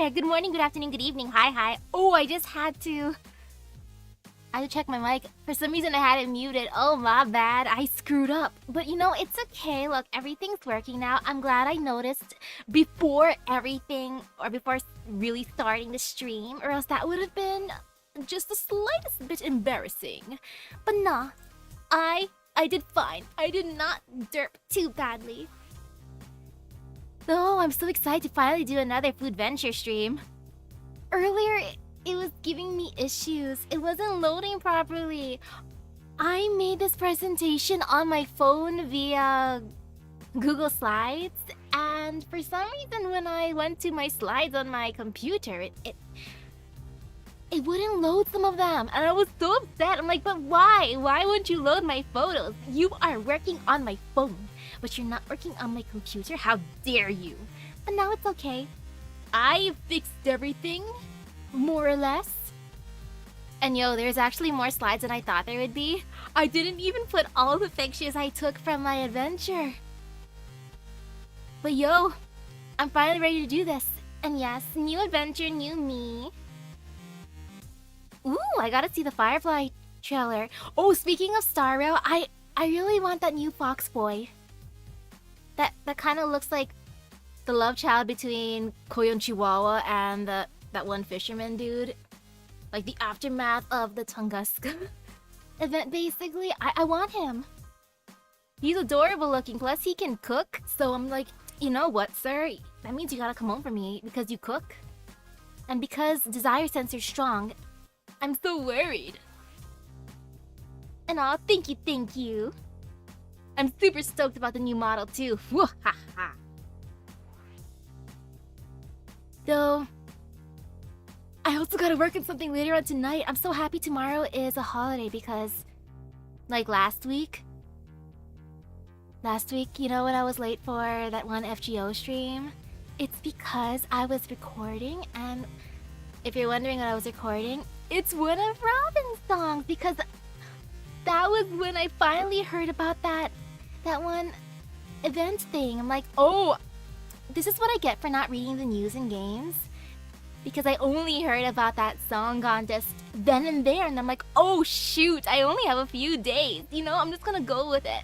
there! Good morning, good afternoon, good evening. Hi. Oh, I had to check my mic. For some reason, I had it muted. Oh, my bad. I screwed up. But you know, it's okay. Look, everything's working now. I'm glad I noticed before everything, or before really starting the stream, or else that would have been just the slightest bit embarrassing. But nah, I did fine. I did not derp too badly. Though I'm so excited to finally do another Foodventure stream. Earlier, it was giving me issues. It wasn't loading properly. I made this presentation on my phone via Google Slides, and for some reason when I went to my slides on my computer, it wouldn't load some of them, and I was so upset. I'm like, but why? Why won't you load my photos? You are working on my phone, but you're not working on my computer? How dare you? But now it's okay. I fixed everything, more or less. And yo, there's actually more slides than I thought there would be. I didn't even put all the pictures I took from my adventure. But yo, I'm finally ready to do this. And yes, new adventure, new me. Ooh, I gotta see the Firefly trailer. Oh, speaking of Star Rail, I really want that new Fox Boy. That kind of looks like the love child between Koyon Chihuahua and that one fisherman dude. Like the aftermath of the Tunguska event, basically. I want him. He's adorable looking, plus he can cook. So I'm like, you know what, sir? That means you gotta come home for me because you cook. And because Desire Sensor's strong, I'm so worried. And aw, thank you. I'm super stoked about the new model too. Whoa-ha-ha. Though, I also gotta work on something later on tonight. I'm so happy tomorrow is a holiday because, like last week, you know when I was late for that one FGO stream? It's because I was recording, and if you're wondering what I was recording, it's one of Robin's songs, because that was when I finally heard about that one event thing. I'm like, oh, this is what I get for not reading the news and games. Because I only heard about that song contest then and there, and I'm like, oh shoot, I only have a few days. You know, I'm just gonna go with it.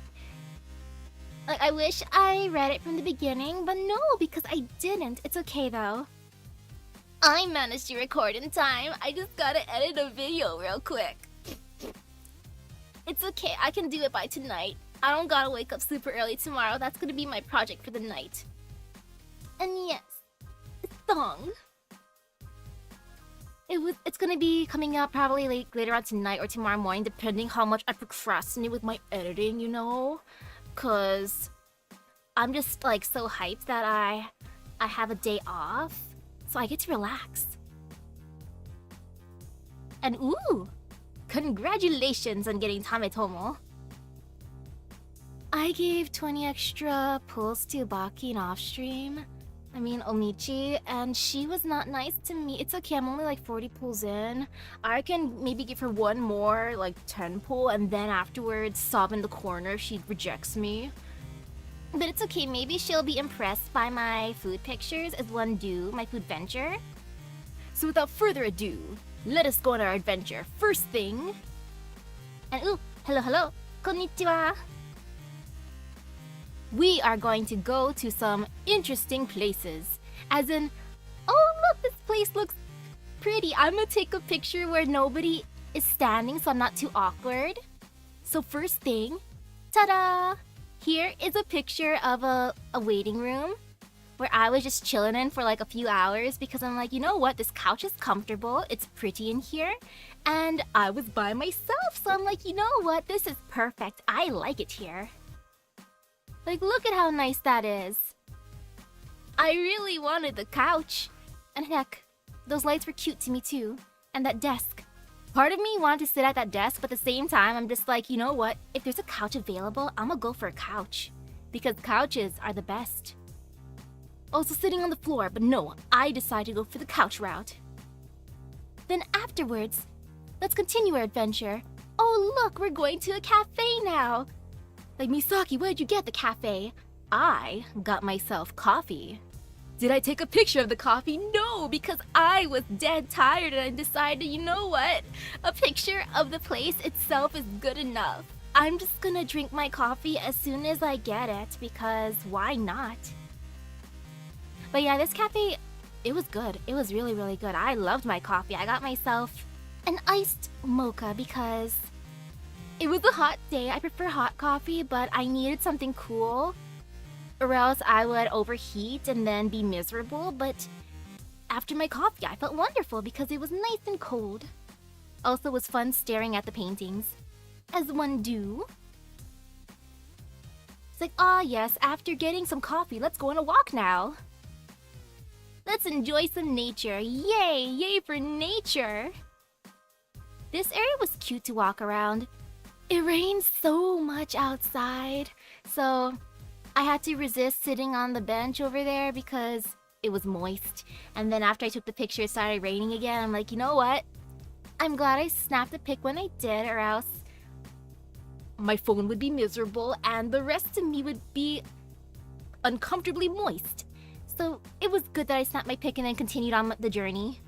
Like, I wish I read it from the beginning, but no, because I didn't. It's okay though. I managed to record in time. I just gotta edit a video real quick. It's okay, I can do it by tonight. I don't gotta wake up super early tomorrow. That's gonna be my project for the night. And yes, it's song. It's gonna be coming out probably like later on tonight or tomorrow morning, depending how much I procrastinate with my editing, you know? Cause I'm just like so hyped that I have a day off, so I get to relax. And ooh, congratulations on getting Tametomo. I gave 20 extra pulls to Baki off stream. I mean Omichi, and she was not nice to me. It's okay, I'm only like 40 pulls in. I can maybe give her one more, like 10 pull, and then afterwards sob in the corner if she rejects me. But it's okay, maybe she'll be impressed by my food pictures as one do, my food venture. So without further ado, let us go on our adventure. First thing... And ooh, hello, konnichiwa! We are going to go to some interesting places. As in, oh look, this place looks pretty. I'm gonna take a picture where nobody is standing so I'm not too awkward. So first thing, ta-da! Here is a picture of a waiting room where I was just chilling in for like a few hours because I'm like, you know what, this couch is comfortable, it's pretty in here, and I was by myself, so I'm like, you know what, this is perfect. I like it here. Like, look at how nice that is. I really wanted the couch. And heck, those lights were cute to me too. And that desk. Part of me wanted to sit at that desk, but at the same time, I'm just like, you know what? If there's a couch available, I'm gonna go for a couch. Because couches are the best. Also sitting on the floor, but no, I decided to go for the couch route. Then afterwards, let's continue our adventure. Oh look, we're going to a cafe now. Like, Misaki, where'd you get the cafe? I got myself coffee. Did I take a picture of the coffee? No, because I was dead tired and I decided, you know what? A picture of the place itself is good enough. I'm just gonna drink my coffee as soon as I get it, because why not? But yeah, this cafe, it was good. It was really, really good. I loved my coffee. I got myself an iced mocha because it was a hot day. I prefer hot coffee, but I needed something cool or else I would overheat and then be miserable. But after my coffee, I felt wonderful because it was nice and cold. Also, it was fun staring at the paintings, as one do. It's like, ah yes, after getting some coffee, let's go on a walk now. Let's enjoy some nature. Yay! Yay for nature! This area was cute to walk around. It rained so much outside, so I had to resist sitting on the bench over there because it was moist. And then after I took the picture, it started raining again. I'm like, you know what? I'm glad I snapped a pic when I did, or else my phone would be miserable and the rest of me would be uncomfortably moist. So it was good that I snapped my pic and then continued on the journey.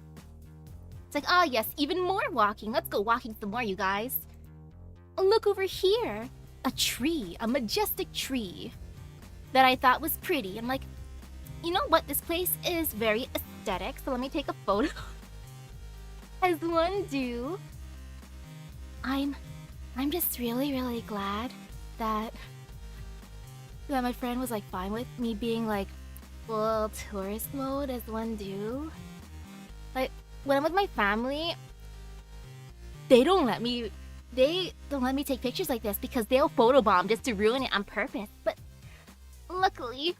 It's like, ah yes, even more walking. Let's go walking some more, you guys. Oh, look over here. A tree, a majestic tree that I thought was pretty. I'm like, you know what? This place is very aesthetic, so let me take a photo. As one do. I'm just really, really glad that my friend was like fine with me being like full tourist mode, as one do. Like when I'm with my family, they don't let me take pictures like this because they'll photobomb just to ruin it on purpose. But luckily,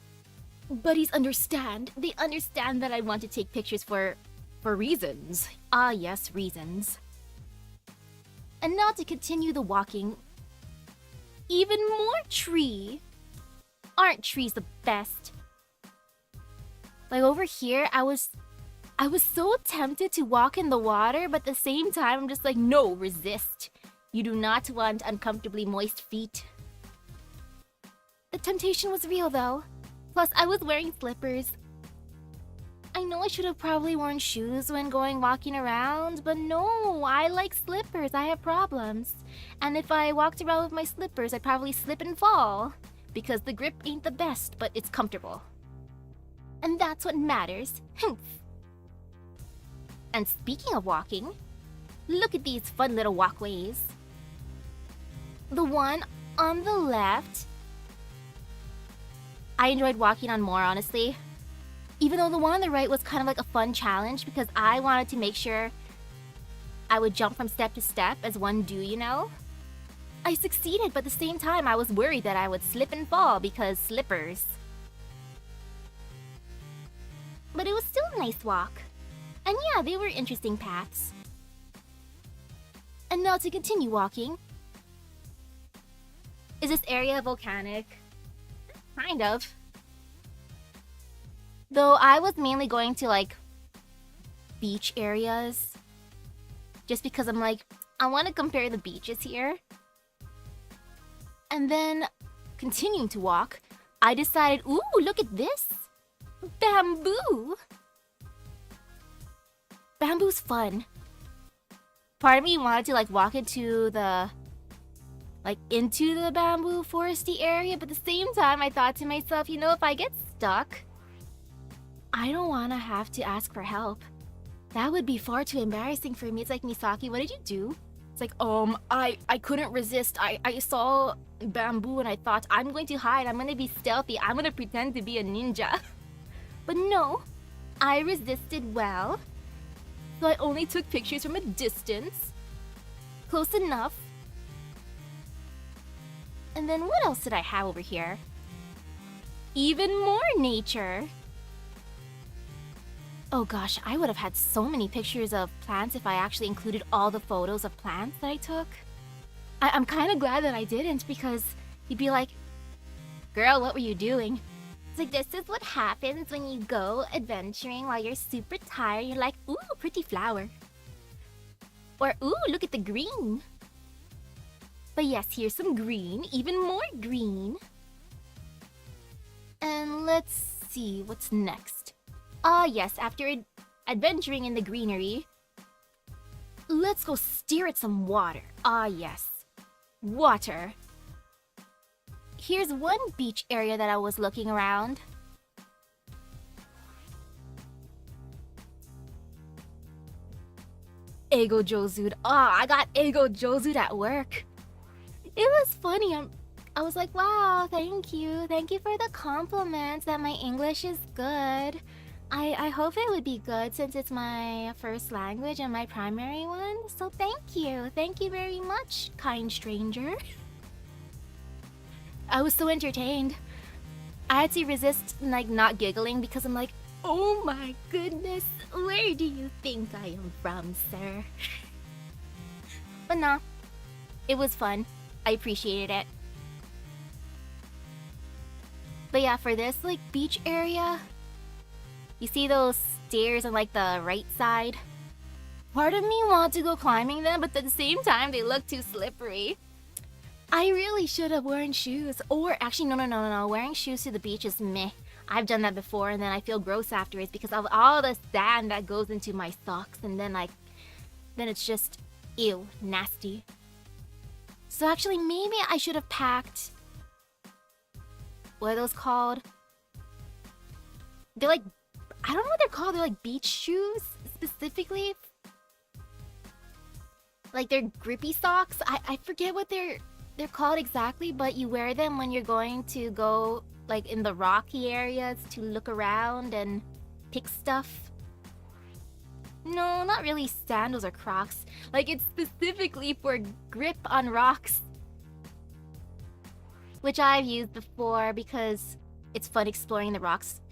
buddies understand. They understand that I want to take pictures for reasons. Ah yes, reasons. And now to continue the walking. Even more tree. Aren't trees the best? Like over here, I was so tempted to walk in the water, but at the same time, I'm just like, no, resist. You do not want uncomfortably moist feet. The temptation was real though. Plus, I was wearing slippers. I know I should have probably worn shoes when going walking around, but no, I like slippers. I have problems. And if I walked around with my slippers, I'd probably slip and fall. Because the grip ain't the best, but it's comfortable. And that's what matters. And speaking of walking, look at these fun little walkways. The one on the left, I enjoyed walking on more, honestly. Even though the one on the right was kind of like a fun challenge because I wanted to make sure I would jump from step to step as one do, you know? I succeeded, but at the same time, I was worried that I would slip and fall because slippers. But it was still a nice walk. And yeah, they were interesting paths. And now to continue walking. Is this area volcanic? Kind of. Though I was mainly going to like beach areas. Just because I'm like, I want to compare the beaches here. And then, continuing to walk, I decided, ooh, look at this! Bamboo! Bamboo's fun. Part of me wanted to like walk into the bamboo foresty area, but at the same time I thought to myself, you know, if I get stuck, I don't want to have to ask for help. That would be far too embarrassing for me. It's like, Misaki, what did you do? It's like, I couldn't resist. I saw bamboo and I thought, I'm going to hide. I'm going to be stealthy. I'm going to pretend to be a ninja. But no, I resisted well. So I only took pictures from a distance. Close enough. And then what else did I have over here? Even more nature. Oh gosh, I would have had so many pictures of plants if I actually included all the photos of plants that I took. I'm kind of glad that I didn't because you'd be like, girl, what were you doing? It's like, this is what happens when you go adventuring while you're super tired. You're like, ooh, pretty flower. Or, ooh, look at the green. But yes, here's some green, even more green. And let's see what's next. Ah, yes, after adventuring in the greenery, let's go stare at some water. Ah, yes. Water. Here's one beach area that I was looking around. Ego Jozud. Ah, I got Ego Jozud at work. It was funny. I was like, wow, thank you. Thank you for the compliments that my English is good. I hope it would be good since it's my first language and my primary one. So thank you. Thank you very much, kind stranger. I was so entertained. I had to resist like not giggling because I'm like, oh my goodness, where do you think I am from, sir? But nah, it was fun. I appreciated it. But yeah, for this like beach area, you see those stairs on like the right side? Part of me wants to go climbing them, but at the same time they look too slippery. I really should have worn shoes. Or actually, no. Wearing shoes to the beach is meh. I've done that before and then I feel gross afterwards because of all the sand that goes into my socks and then it's just, ew, nasty. So actually, maybe I should have packed, what are those called? They're like, I don't know what they're called. They're like beach shoes, specifically. Like they're grippy socks. I forget what they're called exactly, but you wear them when you're going to go like in the rocky areas to look around and pick stuff. No, not really sandals or Crocs. Like it's specifically for grip on rocks. Which I've used before because it's fun exploring the rocks.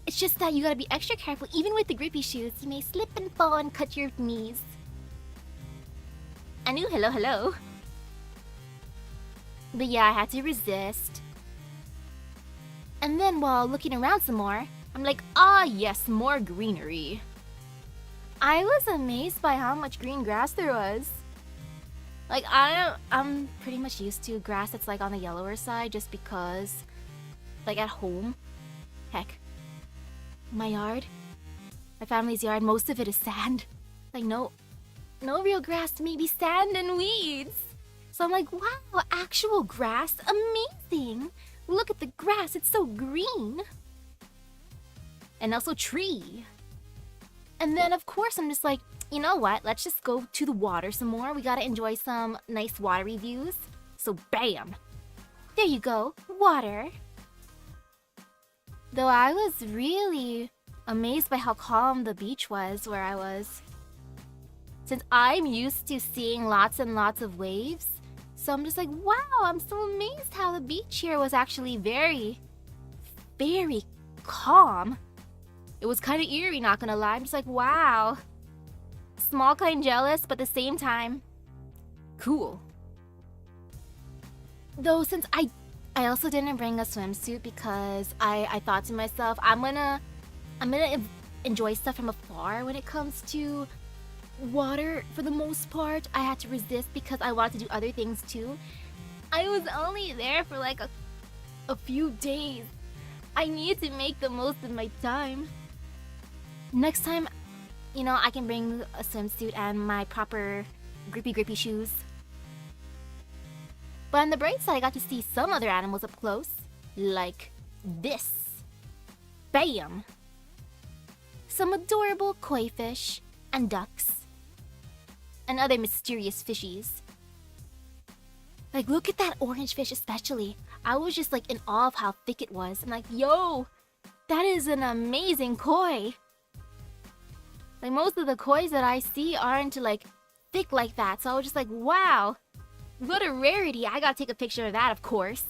It's just that you gotta be extra careful. Even with the grippy shoes, you may slip and fall and cut your knees. Anu, hello. But yeah, I had to resist. And then while looking around some more, I'm like, ah yes, more greenery. I was amazed by how much green grass there was. Like I'm pretty much used to grass that's like on the yellower side just because like at home, heck, my yard, my family's yard, most of it is sand. Like no real grass, maybe sand and weeds. So I'm like, wow, actual grass, amazing. Look at the grass, it's so green. And also tree. And then of course I'm just like, you know what, let's just go to the water some more. We gotta enjoy some nice watery views. So bam, there you go, water. Though I was really amazed by how calm the beach was where I was. Since I'm used to seeing lots and lots of waves, so I'm just like, wow, I'm so amazed how the beach here was actually very, very calm. It was kind of eerie, not gonna lie. I'm just like, wow. Small kind jealous, but at the same time, cool. Though since I also didn't bring a swimsuit because I thought to myself, I'm gonna enjoy stuff from afar when it comes to water. For the most part, I had to resist because I wanted to do other things too. I was only there for like a few days. I needed to make the most of my time. Next time, you know, I can bring a swimsuit and my proper grippy shoes. But on the bright side, I got to see some other animals up close. Like this. Bam! Some adorable koi fish and ducks. And other mysterious fishies. Like, look at that orange fish especially. I was just like in awe of how thick it was. I'm like, yo, that is an amazing koi. Like most of the kois that I see aren't like thick like that. So I was just like, wow, what a rarity. I gotta take a picture of that, of course.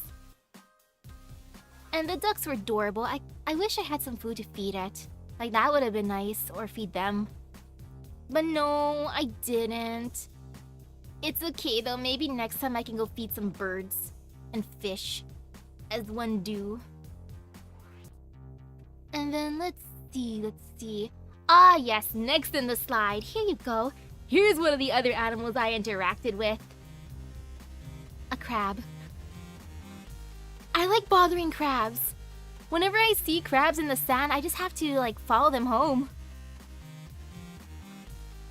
And the ducks were adorable. I wish I had some food to feed it. Like that would have been nice, or feed them. But no, I didn't. It's okay though, maybe next time I can go feed some birds and fish, as one do. And then let's see. Ah yes, next in the slide, here you go. Here's one of the other animals I interacted with. A crab. I like bothering crabs. Whenever I see crabs in the sand, I just have to like follow them home.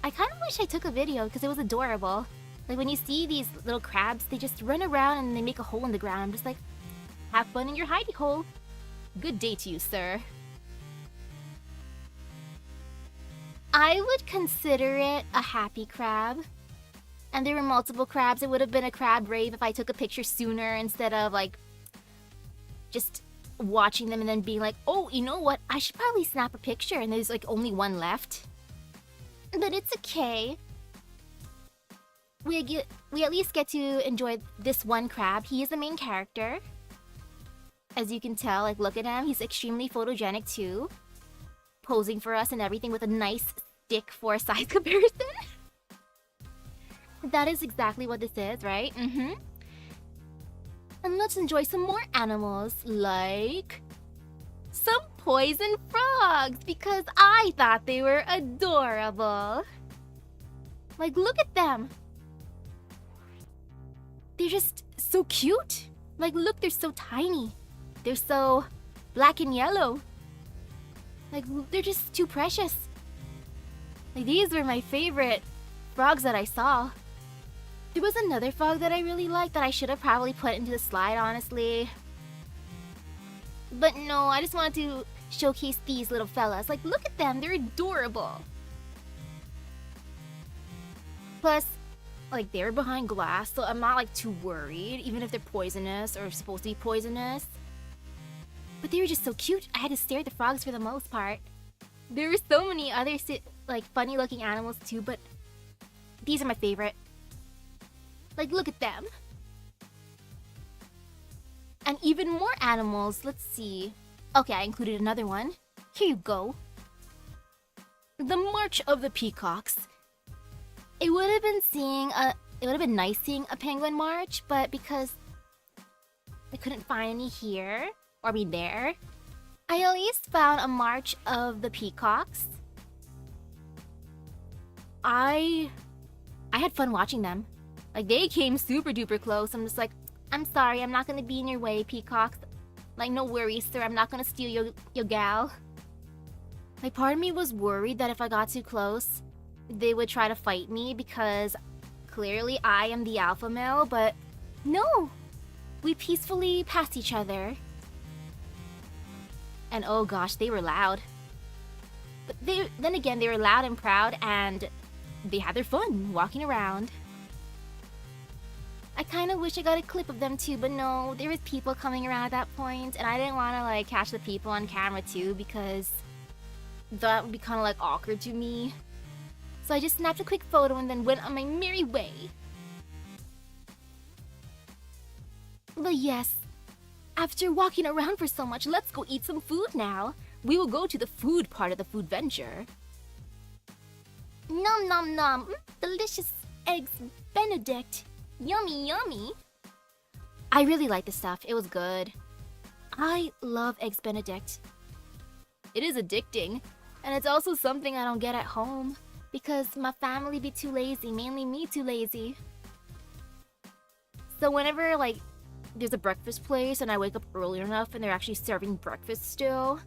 I kind of wish I took a video because it was adorable. Like when you see these little crabs, they just run around and they make a hole in the ground. I'm just like, have fun in your hidey hole. Good day to you, sir. I would consider it a happy crab. And there were multiple crabs. It would have been a crab rave if I took a picture sooner instead of like just watching them and then being like, oh, you know what? I should probably snap a picture and there's like only one left. But it's okay. We at least get to enjoy this one crab. He is the main character. As you can tell, like look at him. He's extremely photogenic too. Posing for us and everything with a nice stick for a size comparison. That is exactly what this is, right? Mm-hmm. And let's enjoy some more animals, like some poison frogs, because I thought they were adorable. Like, look at them. They're just so cute. Like, look, they're so tiny. They're so black and yellow. Like, they're just too precious. Like, these were my favorite frogs that I saw. There was another frog that I really liked that I should have probably put into the slide, honestly. But no, I just wanted to showcase these little fellas. Like, look at them, they're adorable. Plus, like, they're behind glass, so I'm not, like, too worried, even if they're poisonous or supposed to be poisonous. But they were just so cute, I had to stare at the frogs for the most part. There were so many other, like, funny-looking animals too, but these are my favorite. Like, look at them. And even more animals. Let's see. Okay, I included another one. Here you go. The March of the Peacocks. It would have been nice seeing a penguin march, but because I couldn't find any here, or be there, I at least found a March of the Peacocks. I had fun watching them. Like, they came super duper close. I'm just like, I'm sorry, I'm not gonna be in your way, peacocks. Like, no worries, sir, I'm not gonna steal your gal. Like, part of me was worried that if I got too close, they would try to fight me because clearly I am the alpha male, but no! We peacefully passed each other. And oh gosh, they were loud. But then again, they were loud and proud, and they had their fun walking around. I kind of wish I got a clip of them too, but no, there was people coming around at that point, and I didn't want to like catch the people on camera too because that would be kind of like awkward to me. So I just snapped a quick photo and then went on my merry way. But yes, after walking around for so much, let's go eat some food now. We will go to the food part of the Foodventure. Nom nom nom, delicious eggs Benedict. Yummy, yummy. I really like this stuff. It was good. I love Eggs Benedict. It is addicting, and it's also something I don't get at home because my family be too lazy, mainly me too lazy. So whenever like there's a breakfast place and I wake up early enough and they're actually serving breakfast still,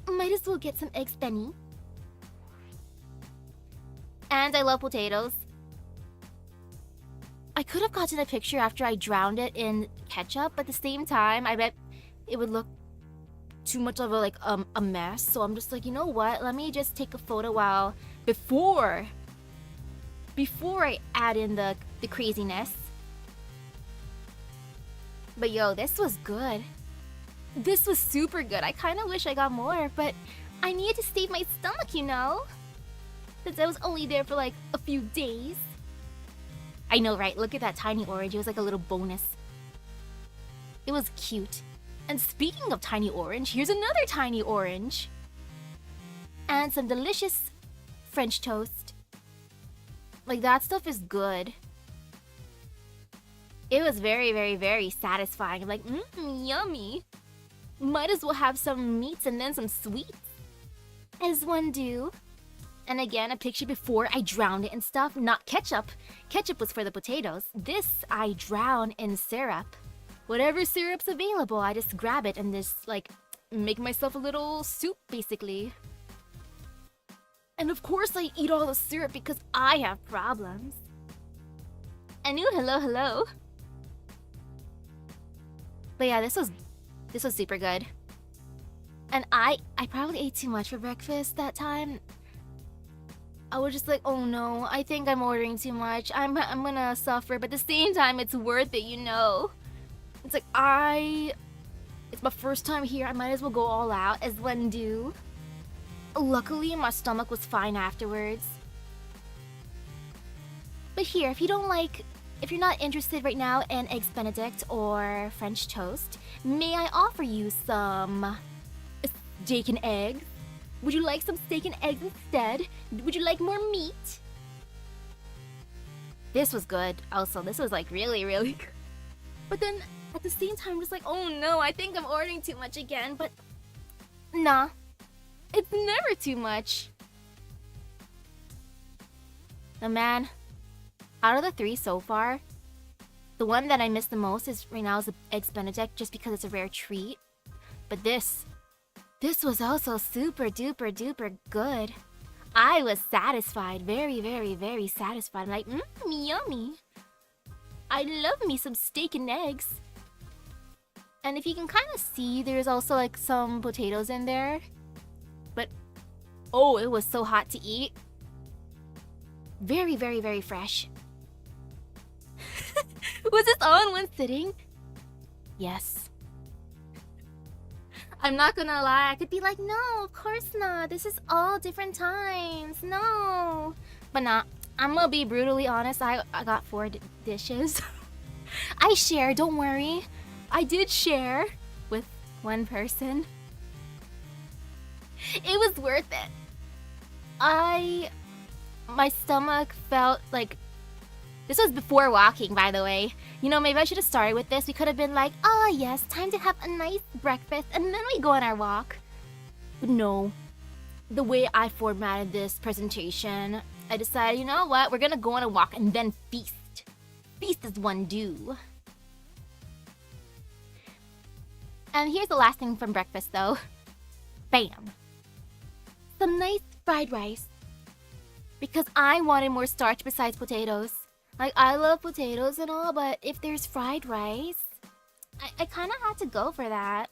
might as well get some Eggs Benny. And I love potatoes. I could have gotten a picture after I drowned it in ketchup, but at the same time, I bet it would look too much of a mess. So I'm just like, you know what? Let me just take a photo before I add in the craziness. But yo, this was good. This was super good. I kind of wish I got more, but I needed to save my stomach, you know? Since I was only there for like a few days. I know, right? Look at that tiny orange. It was like a little bonus. It was cute. And speaking of tiny orange, here's another tiny orange. And some delicious French toast. Like, that stuff is good. It was very, very, very satisfying. I'm like, yummy. Might as well have some meats and then some sweets. As one do. And again, a picture before I drowned it in stuff, not ketchup. Ketchup was for the potatoes. This, I drown in syrup. Whatever syrup's available, I just grab it and just, like, make myself a little soup, basically. And of course I eat all the syrup because I have problems. Anu, hello, hello. But yeah, this was super good. And I probably ate too much for breakfast that time. I was just like, oh no, I think I'm ordering too much. I'm gonna suffer, but at the same time, it's worth it, you know? It's like, it's my first time here, I might as well go all out, as one do. Luckily, my stomach was fine afterwards. But here, if you're not interested right now in Eggs Benedict or French toast, may I offer you some steak and eggs? Would you like some steak and eggs instead? Would you like more meat? This was good. Also, this was like really, really good. But then at the same time, I'm just like, oh no, I think I'm ordering too much again. But nah, it's never too much. Now, man, out of the 3 so far, the one that I miss the most is right now is the Eggs Benedict, just because it's a rare treat. But this was also super duper duper good. I was satisfied, very, very, very satisfied. I'm like, yummy. I love me some steak and eggs. And if you can kind of see, there's also like some potatoes in there. But, oh, it was so hot to eat. Very, very, very fresh. Was this all in one sitting? Yes. I'm not gonna lie, I could be like, no, of course not. This is all different times. No. But nah, I'm gonna be brutally honest. I got 4 dishes. I share, don't worry. I did share with one person. It was worth it. My stomach felt like... This was before walking, by the way. You know, maybe I should have started with this. We could have been like, oh yes, time to have a nice breakfast, and then we go on our walk. But no. The way I formatted this presentation, I decided, you know what? We're gonna go on a walk and then feast. Feast as one do. And here's the last thing from breakfast, though. Bam. Some nice fried rice. Because I wanted more starch besides potatoes. Like, I love potatoes and all, but if there's fried rice, I kind of had to go for that.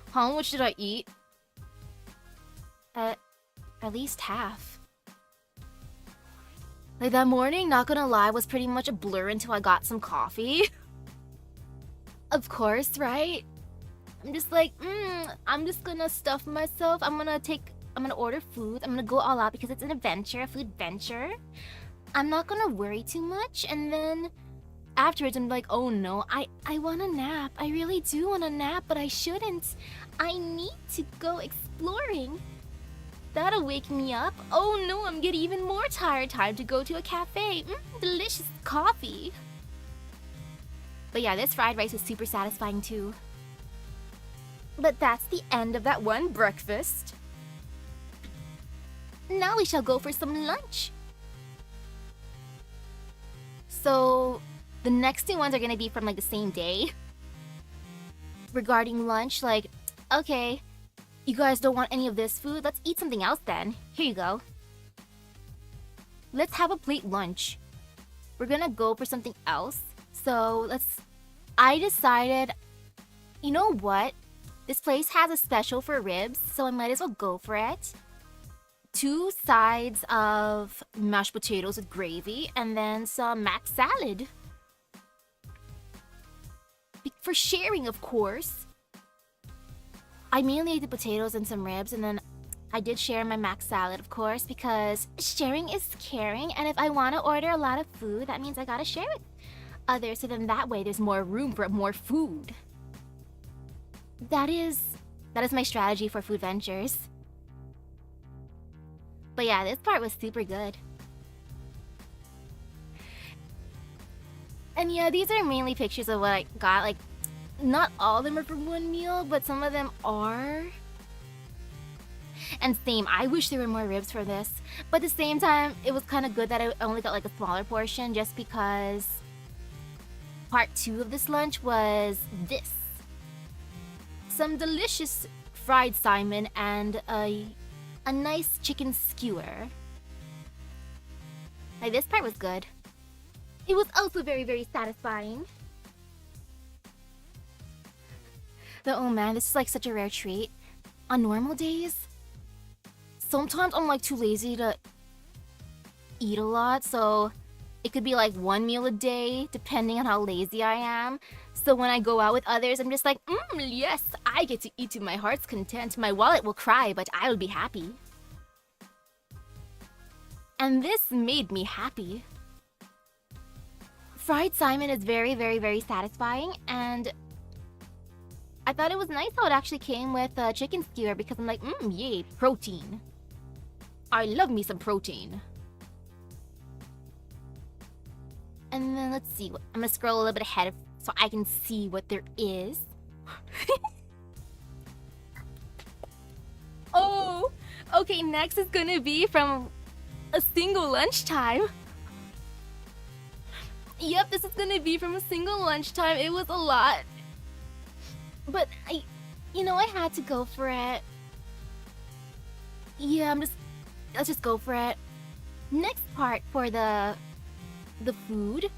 How much did I eat? At least half. Like, that morning, not gonna lie, was pretty much a blur until I got some coffee. Of course, right? I'm just like, I'm just gonna stuff myself. I'm gonna order food. I'm gonna go all out because it's an adventure, a food venture. I'm not gonna worry too much, and then afterwards I'm like, oh no, I want a nap. I really do want a nap, but I shouldn't. I need to go exploring. That'll wake me up. Oh no, I'm getting even more tired. Time to go to a cafe. Delicious coffee. But yeah, this fried rice is super satisfying too. But that's the end of that one breakfast. Now we shall go for some lunch. So, the next 2 ones are gonna be from like the same day. Regarding lunch, like, okay, you guys don't want any of this food? Let's eat something else then. Here you go. Let's have a plate lunch. We're gonna go for something else. So, I decided, you know what? This place has a special for ribs, so I might as well go for it. 2 sides of mashed potatoes with gravy, and then some mac salad. For sharing, of course. I mainly ate the potatoes and some ribs, and then I did share my mac salad, of course, because sharing is caring, and if I want to order a lot of food, that means I gotta share with others, so then that way there's more room for more food. That is my strategy for food ventures. But yeah, this part was super good. And yeah, these are mainly pictures of what I got. Like, not all of them are from one meal, but some of them are. And same, I wish there were more ribs for this. But at the same time, it was kind of good that I only got like a smaller portion just because part 2 of this lunch was this. some delicious fried salmon, and a nice chicken skewer. Like, this part was good. It was also very, very satisfying. Though, oh man, this is like such a rare treat. On normal days, sometimes I'm like too lazy to eat a lot, so it could be like one meal a day, depending on how lazy I am. So when I go out with others, I'm just like, yes, I get to eat to my heart's content. My wallet will cry, but I will be happy. And this made me happy. Fried salmon is very, very, very satisfying, and I thought it was nice how it actually came with a chicken skewer because I'm like, yay, protein. I love me some protein. And then let's see, I'm gonna scroll a little bit ahead so I can see what there is. Oh, okay, next is gonna be from a single lunchtime. Yep, this is gonna be from a single lunchtime. It was a lot. But I had to go for it. Yeah, let's just go for it. Next part for the food.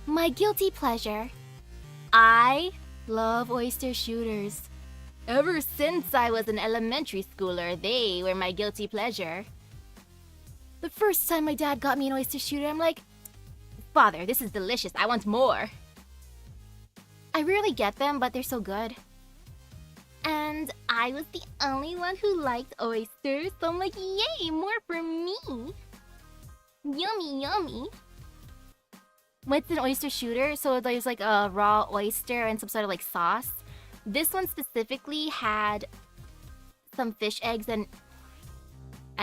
My guilty pleasure. I love oyster shooters. Ever since I was an elementary schooler, they were my guilty pleasure. The first time my dad got me an oyster shooter, I'm like, Father, this is delicious. I want more. I rarely get them, but they're so good. And I was the only one who liked oysters, so I'm like, yay, more for me. Yummy, yummy. What's an oyster shooter? So there's like a raw oyster and some sort of like sauce. This one specifically had some fish eggs and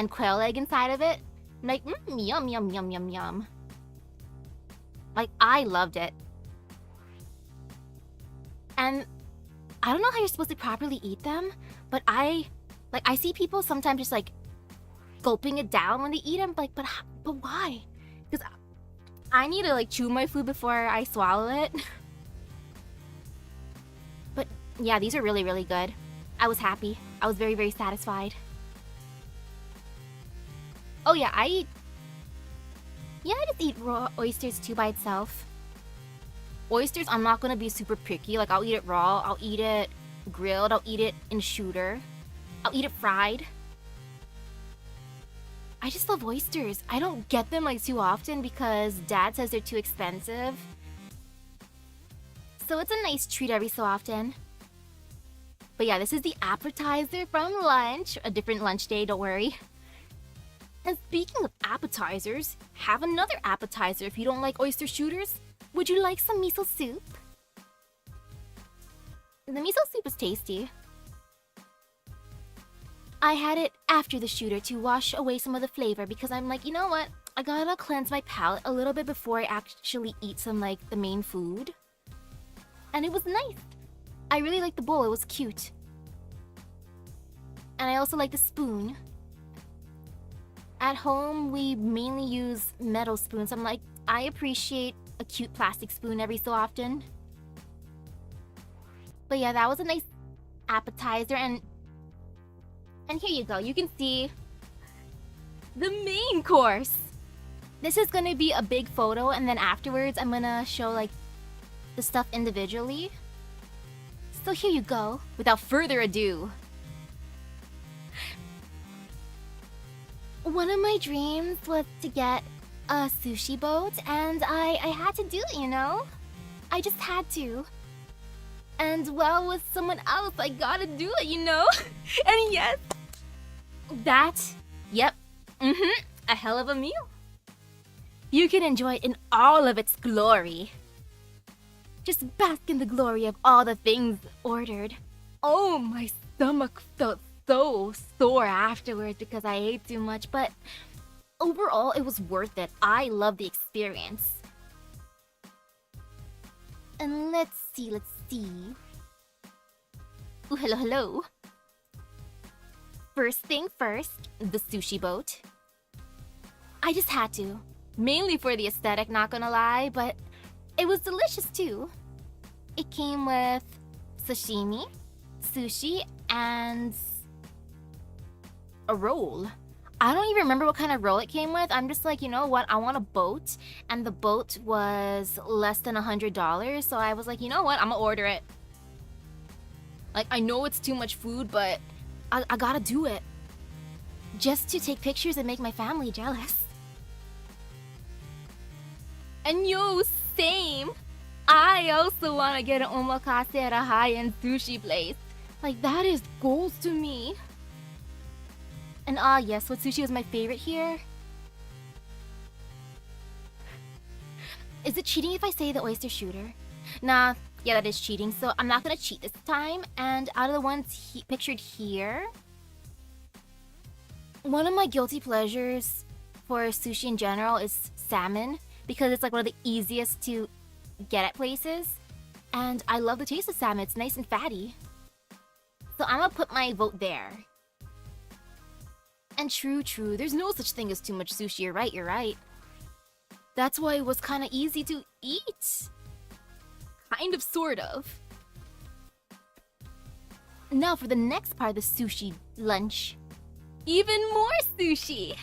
quail egg inside of it. I'm like, yum, yum, yum, yum, yum. Like, I loved it. And I don't know how you're supposed to properly eat them, but I see people sometimes just like gulping it down when they eat them, like, but why? Because I need to like chew my food before I swallow it. But yeah, these are really, really good. I was happy. I was very, very satisfied. Oh yeah, I just eat raw oysters too by itself. Oysters, I'm not gonna be super picky. Like, I'll eat it raw, I'll eat it grilled, I'll eat it in a shooter, I'll eat it fried. I just love oysters. I don't get them like too often because Dad says they're too expensive. So it's a nice treat every so often. But yeah, this is the appetizer from lunch. A different lunch day, don't worry. And speaking of appetizers, have another appetizer if you don't like oyster shooters. Would you like some miso soup? The miso soup is tasty. I had it after the shooter to wash away some of the flavor because I'm like, you know what? I gotta cleanse my palate a little bit before I actually eat some like the main food. And it was nice. I really liked the bowl, it was cute. And I also like the spoon. At home, we mainly use metal spoons. I'm like, I appreciate a cute plastic spoon every so often. But yeah, that was a nice appetizer, and here you go. You can see the main course. This is gonna be a big photo, and then afterwards I'm gonna show like the stuff individually. So here you go. Without further ado, one of my dreams was to get a sushi boat, and I had to do it, you know? I just had to. And well, with someone else, I gotta do it, you know? And yes, yep, a hell of a meal. You can enjoy it in all of its glory. Just bask in the glory of all the things ordered. Oh, my stomach felt so sore afterwards because I ate too much, but overall, it was worth it. I love the experience. And let's see. Ooh, hello. First thing first, the sushi boat. I just had to. Mainly for the aesthetic, not gonna lie, but it was delicious too. It came with sashimi, sushi, and a roll. I don't even remember what kind of roll it came with. I'm just like, you know what? I want a boat. And the boat was less than $100. So I was like, you know what? I'm gonna order it. Like, I know it's too much food, but I gotta do it. Just to take pictures and make my family jealous. And yo, same. I also want to get an omakase at a high-end sushi place. Like, that is goals to me. And yes, what sushi was my favorite here? Is it cheating if I say the oyster shooter? Nah, yeah, that is cheating, so I'm not gonna cheat this time. And out of the ones pictured here, one of my guilty pleasures for sushi in general is salmon, because it's like one of the easiest to get at places. And I love the taste of salmon, it's nice and fatty. So I'm gonna put my vote there. And true, there's no such thing as too much sushi, you're right. That's why it was kinda easy to eat. Kind of, sort of. Now for the next part of the sushi lunch. Even more sushi!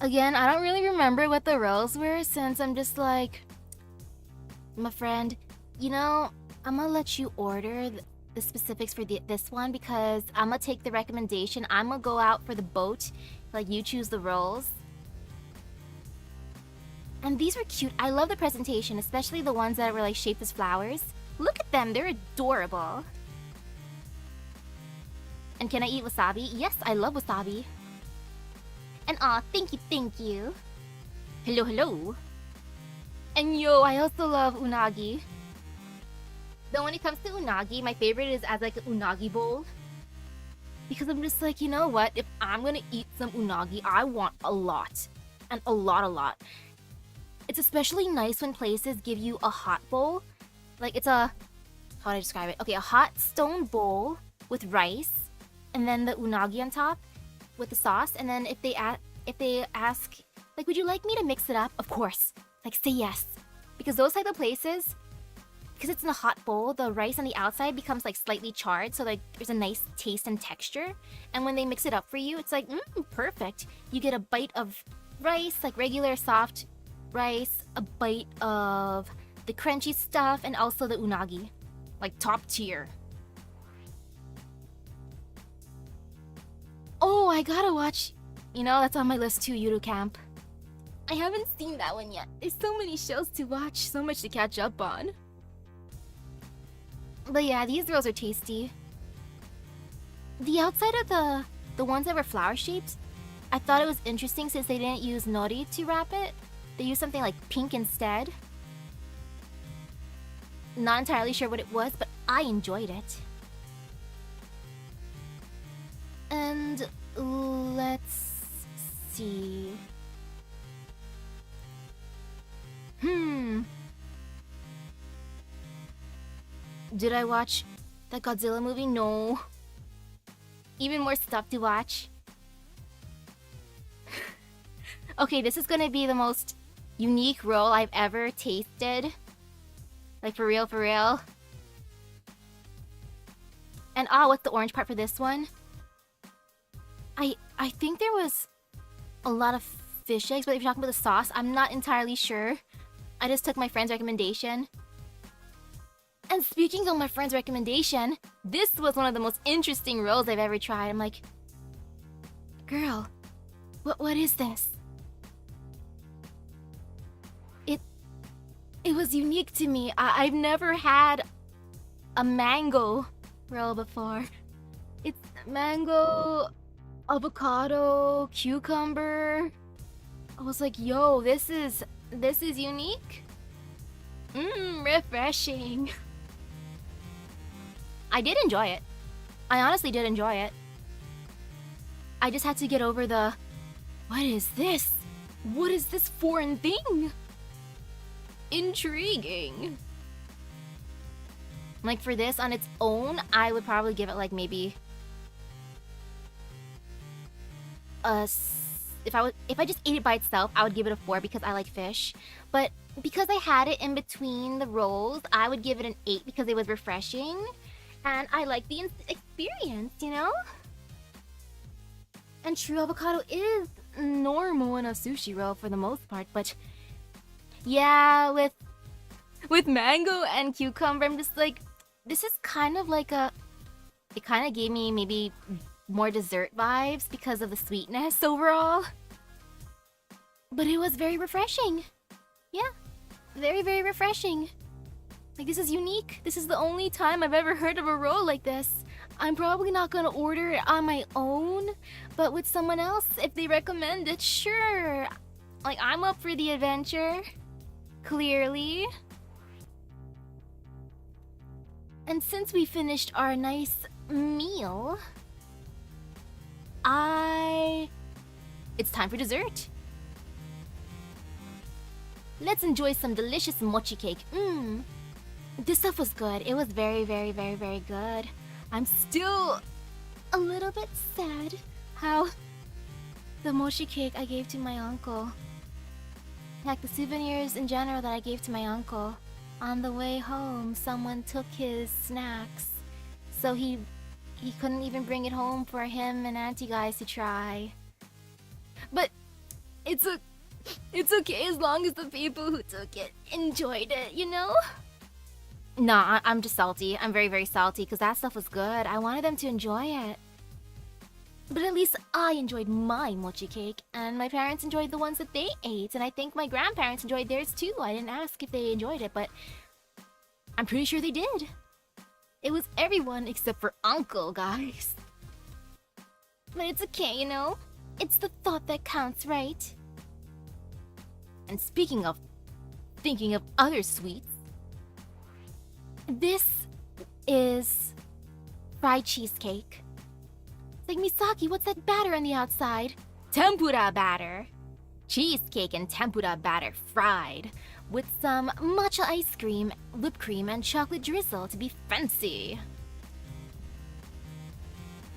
Again, I don't really remember what the rolls were since I'm just like, my friend, you know, I'm gonna let you order the specifics for this one because I'm gonna take the recommendation. I'm gonna go out for the boat, like you choose the rolls. And these were cute. I love the presentation, especially the ones that were like shaped as flowers. Look at them, they're adorable. And can I eat wasabi? Yes, I love wasabi. And thank you. Hello. And yo, I also love unagi. Though when it comes to unagi, my favorite is as like an unagi bowl. Because I'm just like, you know what? If I'm gonna eat some unagi, I want a lot. And a lot. It's especially nice when places give you a hot bowl. Like it's a, how do I describe it? Okay, a hot stone bowl with rice. And then the unagi on top with the sauce. And then if they ask, like, would you like me to mix it up? Of course. Like, say yes. Because those type of places, because it's in a hot bowl, the rice on the outside becomes like slightly charred, so like there's a nice taste and texture. And when they mix it up for you, it's like, perfect. You get a bite of rice, like regular soft rice, a bite of the crunchy stuff, and also the unagi. Like top tier. Oh, I gotta watch, you know, that's on my list too, Yuru Camp. I haven't seen that one yet. There's so many shows to watch, so much to catch up on. But yeah, these rolls are tasty. The outside of the ones that were flower shaped, I thought it was interesting since they didn't use nori to wrap it. They used something like pink instead. Not entirely sure what it was, but I enjoyed it. And let's see. Did I watch that Godzilla movie? No. Even more stuff to watch. Okay, this is gonna be the most unique roll I've ever tasted. Like, for real. And what's the orange part for this one? I think there was a lot of fish eggs, but if you're talking about the sauce, I'm not entirely sure. I just took my friend's recommendation. And speaking of my friend's recommendation, this was one of the most interesting rolls I've ever tried. I'm like, girl, what is this? It was unique to me. I've never had a mango roll before. It's mango, avocado, cucumber. I was like, yo, this is unique. Refreshing. I did enjoy it. I honestly did enjoy it. I just had to get over the, what is this? What is this foreign thing? Intriguing. Like, for this on its own, I would probably give it like maybe if I just ate it by itself, I would give it a 4 because I like fish. But because I had it in between the rolls, I would give it an 8 because it was refreshing. And I like the experience, you know? And true, avocado is normal in a sushi roll for the most part, but yeah, with mango and cucumber, I'm just like, this is kind of like it kind of gave me maybe more dessert vibes because of the sweetness overall. But it was very refreshing. Yeah, very, very refreshing. Like, this is unique. This is the only time I've ever heard of a roll like this. I'm probably not gonna order it on my own, but with someone else, if they recommend it, sure. Like, I'm up for the adventure. Clearly. And since we finished our nice meal, it's time for dessert. Let's enjoy some delicious mochi cake. This stuff was good. It was very, very, very, very good. I'm still a little bit sad how the mochi cake I gave to my uncle, like the souvenirs in general that I gave to my uncle, on the way home, someone took his snacks. So he couldn't even bring it home for him and auntie guys to try. But it's okay as long as the people who took it enjoyed it, you know? Nah, I'm just salty. I'm very, very salty because that stuff was good. I wanted them to enjoy it. But at least I enjoyed my mochi cake, and my parents enjoyed the ones that they ate, and I think my grandparents enjoyed theirs too. I didn't ask if they enjoyed it, but I'm pretty sure they did. It was everyone except for Uncle, guys. But it's okay, you know? It's the thought that counts, right? And speaking of thinking of other sweets, this is fried cheesecake. It's like, Misaki, what's that batter on the outside? Tempura batter. Cheesecake and tempura batter fried with some matcha ice cream, whipped cream, and chocolate drizzle to be fancy.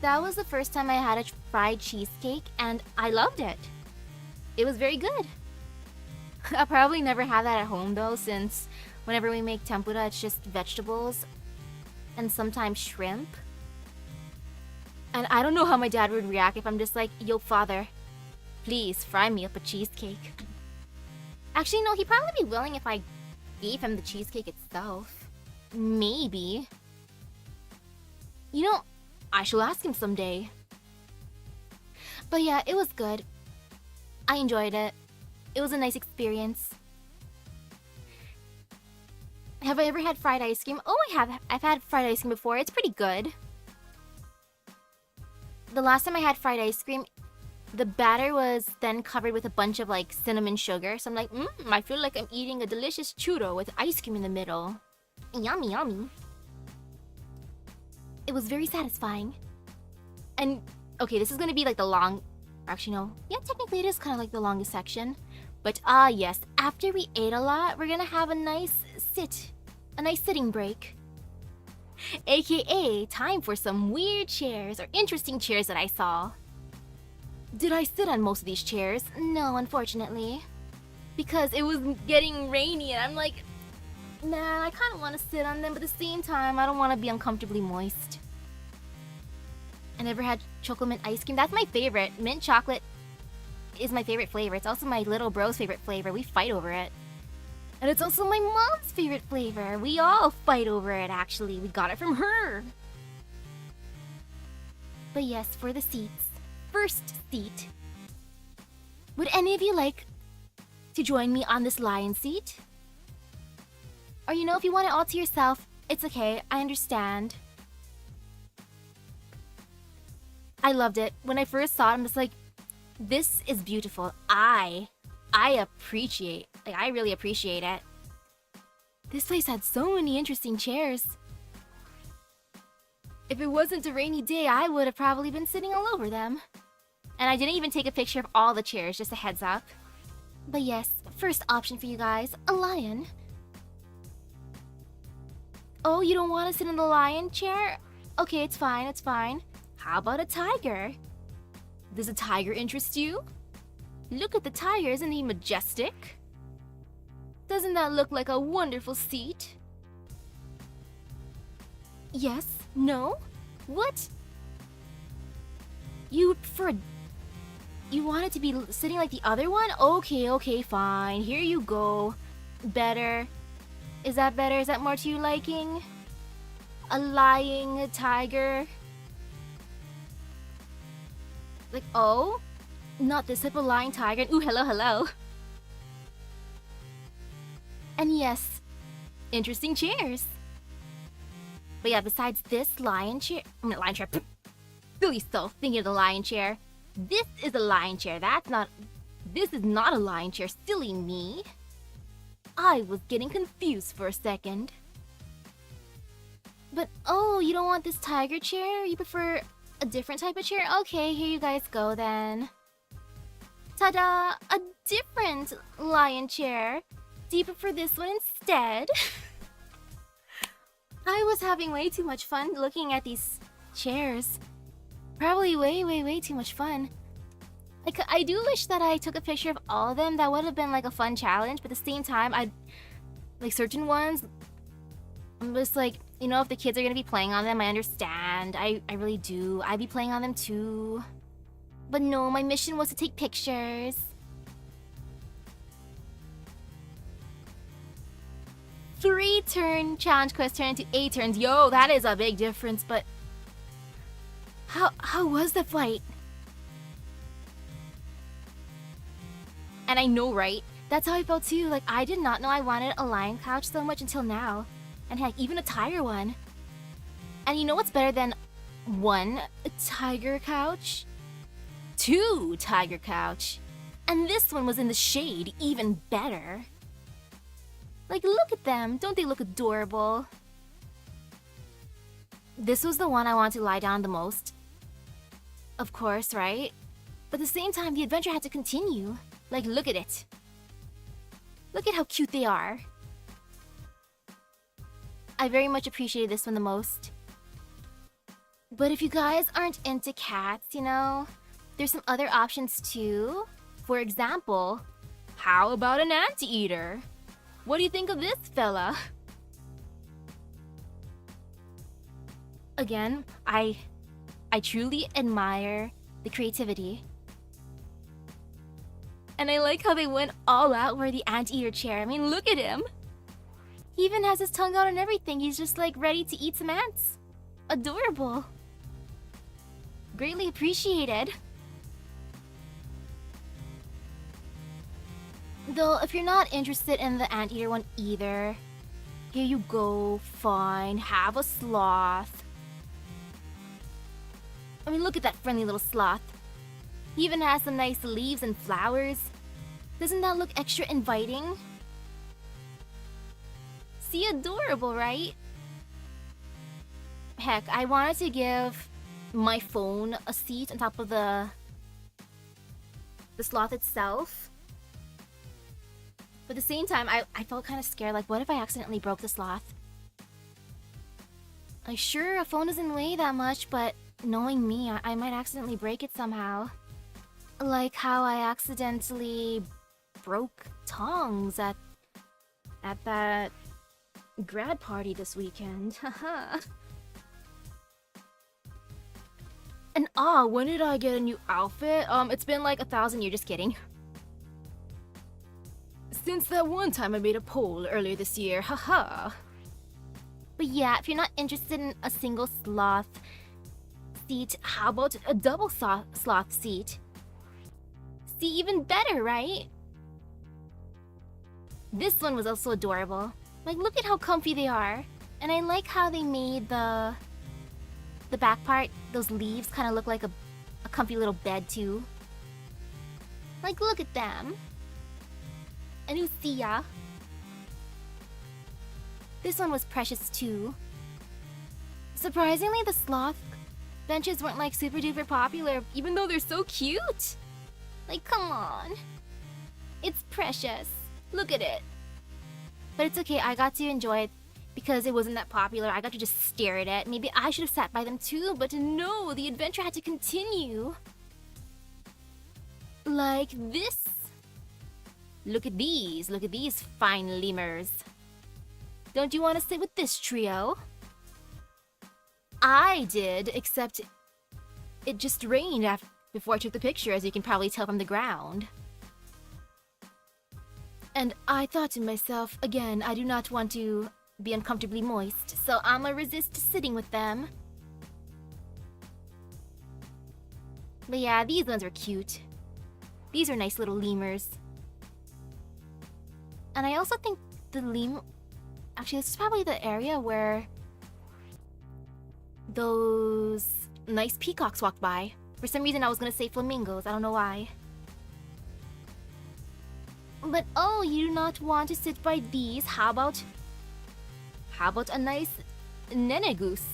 That was the first time I had a fried cheesecake, and I loved it. It was very good. I'll probably never have that at home though, since whenever we make tempura, it's just vegetables and sometimes shrimp. And I don't know how my dad would react if I'm just like, yo, father, please fry me up a cheesecake. Actually, no, he'd probably be willing if I gave him the cheesecake itself. Maybe. You know, I shall ask him someday. But yeah, it was good. I enjoyed it. It was a nice experience. Have I ever had fried ice cream? Oh, I have. I've had fried ice cream before. It's pretty good. The last time I had fried ice cream, the batter was then covered with a bunch of like cinnamon sugar. So I'm like, I feel like I'm eating a delicious churro with ice cream in the middle. Yummy, yummy. It was very satisfying. And, okay, this is gonna be like the long... Actually, no. Yeah, technically it is kind of like the longest section. But, yes, after we ate a lot, we're gonna have a nice sitting break. AKA, time for some weird chairs or interesting chairs that I saw. Did I sit on most of these chairs? No, unfortunately. Because it was getting rainy and I'm like, nah, I kind of want to sit on them, but at the same time, I don't want to be uncomfortably moist. I never had chocolate mint ice cream. That's my favorite. Mint chocolate is my favorite flavor. It's also my little bro's favorite flavor. We fight over it. And it's also my mom's favorite flavor. We all fight over it, actually. We got it from her. But yes, for the seats. First seat. Would any of you like to join me on this lion seat? Or, you know, if you want it all to yourself, it's okay. I understand. I loved it. When I first saw it, I'm just like, this is beautiful. I appreciate, like, I really appreciate it. This place had so many interesting chairs. If it wasn't a rainy day, I would have probably been sitting all over them. And I didn't even take a picture of all the chairs, just a heads up. But yes, first option for you guys, a lion. Oh, you don't want to sit in the lion chair? Okay, it's fine, it's fine. How about a tiger? Does a tiger interest you? Look at the tiger, isn't he majestic? Doesn't that look like a wonderful seat? Yes? No? What? You prefer... You want it to be sitting like the other one? Okay, fine. Here you go. Better. Is that better? Is that more to your liking? A lying tiger? Like, oh? Not this type of lying tiger. Ooh, hello. And yes, interesting chairs. But yeah, besides this lion chair... lion chair. Silly self, thinking of the lion chair. This is a lion chair. This is not a lion chair. Silly me. I was getting confused for a second. But oh, you don't want this tiger chair? You prefer a different type of chair? Okay, here you guys go then. Ta-da! A different lion chair. Do you prefer this one instead? I was having way too much fun looking at these chairs. Probably way too much fun. Like, I do wish that I took a picture of all of them. That would have been like a fun challenge, but at the same time, like certain ones, I'm just like, you know, if the kids are gonna be playing on them, I understand. I really do. I'd be playing on them too. But no, my mission was to take pictures. 3-turn challenge quest turned into 8 turns. Yo, that is a big difference, but... How was the flight? And I know, right? That's how I felt too. Like, I did not know I wanted a lion couch so much until now. And heck, even a tiger one. And you know what's better than 1 tiger couch? 2 tiger couch. And this one was in the shade, even better. Like, look at them. Don't they look adorable? This was the one I wanted to lie down the most. Of course, right? But at the same time, the adventure had to continue. Like, look at it. Look at how cute they are. I very much appreciated this one the most. But if you guys aren't into cats, you know, there's some other options too. For example, how about an anteater? What do you think of this fella? Again, I truly admire the creativity. And I like how they went all out for the anteater chair. I mean, look at him. He even has his tongue out and everything. He's just like ready to eat some ants. Adorable. Greatly appreciated. Though, if you're not interested in the anteater one either, here you go, fine, have a sloth. I mean, look at that friendly little sloth. He even has some nice leaves and flowers. Doesn't that look extra inviting? See, adorable, right? Heck, I wanted to give my phone a seat on top of the sloth itself. But at the same time, I felt kind of scared, like, what if I accidentally broke the sloth? Like, sure, a phone doesn't weigh that much, but knowing me, I might accidentally break it somehow. Like how I accidentally broke tongs at that grad party this weekend. Haha. And when did I get a new outfit? It's been like 1,000 years, just kidding. Since that one time I made a poll earlier this year, haha. But yeah, if you're not interested in a single sloth seat, how about a double sloth seat? See, even better, right? This one was also adorable. Like, look at how comfy they are. And I like how they made the back part, those leaves kind of look like a comfy little bed too. Like, look at them. Anusia. This one was precious too. Surprisingly, the sloth benches weren't like super duper popular, even though they're so cute. Like, come on. It's precious. Look at it. But it's okay, I got to enjoy it because it wasn't that popular. I got to just stare at it. Maybe I should have sat by them too, but no, the adventure had to continue. Like this. Look at these fine lemurs. Don't you want to sit with this trio? I did, except it just rained before I took the picture, as you can probably tell from the ground. And I thought to myself, again, I do not want to be uncomfortably moist, so I'ma resist sitting with them. But yeah, these ones were cute. These are nice little lemurs. And I also think the actually, this is probably the area where those nice peacocks walked by. For some reason, I was gonna say flamingos. I don't know why. But oh, you do not want to sit by these? How about a nice nene goose?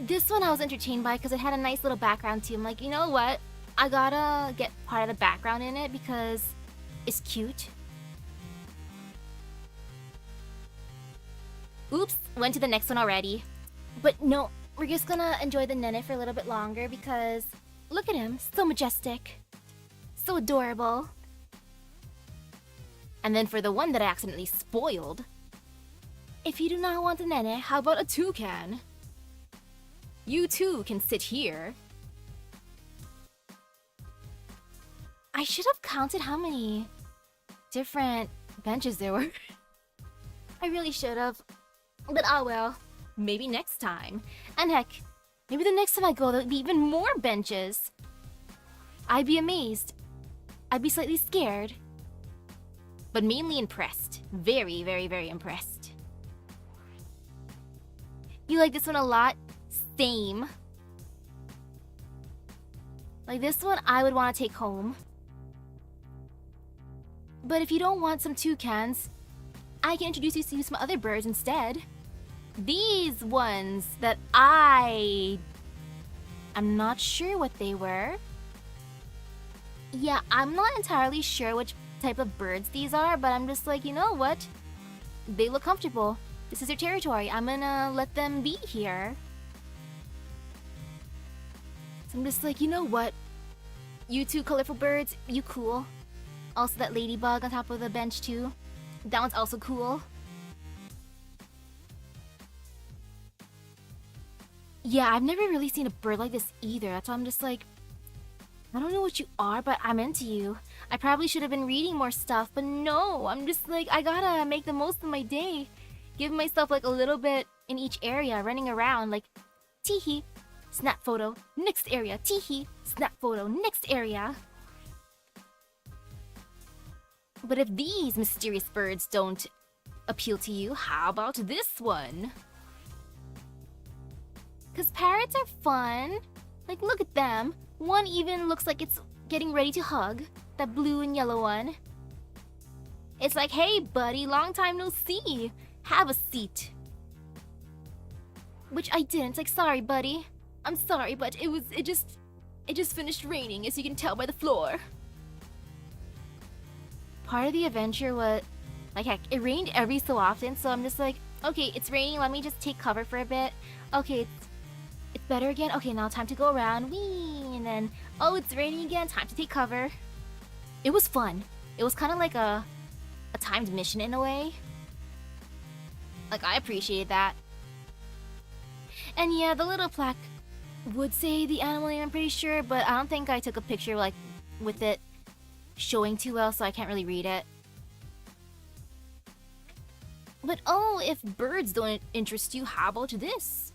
This one I was entertained by because it had a nice little background too. I'm like, you know what? I gotta get part of the background in it because it's cute. Oops, went to the next one already. But no, we're just gonna enjoy the nene for a little bit longer because look at him, so majestic. So adorable. And then for the one that I accidentally spoiled, if you do not want a nene, how about a toucan? You too can sit here. I should have counted how many different benches there were. I really should have. But oh well, maybe next time. And heck, maybe the next time I go there'll be even more benches. I'd be amazed. I'd be slightly scared. But mainly impressed. Very, very, very impressed. You like this one a lot? Same. Like this one I would want to take home. But if you don't want some toucans, I can introduce you to some other birds instead. These ones that I'm not sure what they were. Yeah, I'm not entirely sure which type of birds these are, but I'm just like, you know what? They look comfortable. This is their territory. I'm gonna let them be here. So I'm just like, you know what? You two colorful birds, you cool. Also that ladybug on top of the bench too. That one's also cool. Yeah, I've never really seen a bird like this either. That's why I'm just like, I don't know what you are, but I'm into you. I probably should have been reading more stuff, but no, I'm just like, I gotta make the most of my day. Give myself like a little bit in each area, running around like, teehee, snap photo, next area, teehee, snap photo, next area. But if these mysterious birds don't appeal to you, how about this one? Cause parrots are fun. Like, look at them. One even looks like it's getting ready to hug. That blue and yellow one. It's like, hey buddy, long time no see. Have a seat. Which I didn't. Like, sorry buddy. I'm sorry, but it just finished raining, as you can tell by the floor. Part of the adventure was, like, heck, it rained every so often, so I'm just like, okay, it's raining, let me just take cover for a bit. Okay, it's better again. Okay, now time to go around. Whee! And then, oh, it's raining again, time to take cover. It was fun. It was kind of like a timed mission in a way. Like, I appreciated that. And yeah, the little plaque would say the animal name, I'm pretty sure, but I don't think I took a picture, like, with it showing too well, so I can't really read it. But oh, if birds don't interest you, how about this?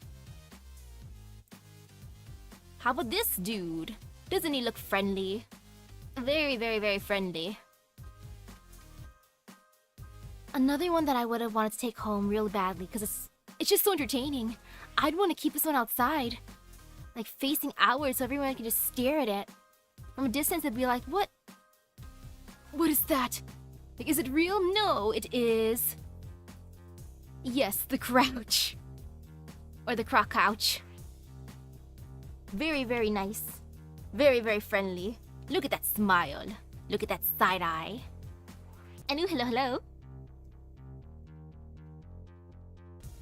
How about this dude? Doesn't he look friendly? Very, very, very friendly. Another one that I would have wanted to take home real badly, because it's just so entertaining. I'd want to keep this one outside. Like, facing outward so everyone can just stare at it. From a distance, it'd be like, what? What is that? Like, is it real? No, it is. Yes, the crouch. Or the croc-couch. Very, very nice. Very, very friendly. Look at that smile. Look at that side eye. And ooh, hello, hello.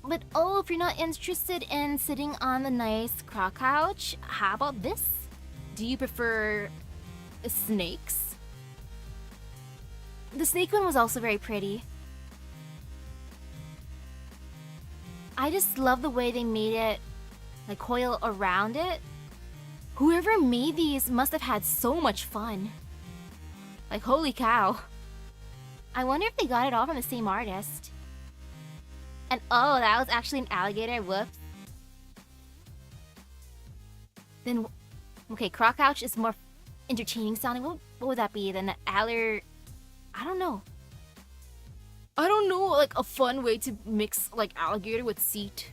But oh, if you're not interested in sitting on the nice croc-couch, how about this? Do you prefer snakes. The snake one was also very pretty. I just love the way they made it like coil around it. Whoever made these must have had so much fun. Like, holy cow. I wonder if they got it all from the same artist. And oh, that was actually an alligator, whoops. Then, okay, Crocouch is more entertaining sounding. What would that be? Then I don't know. I don't know, like a fun way to mix like alligator with seat.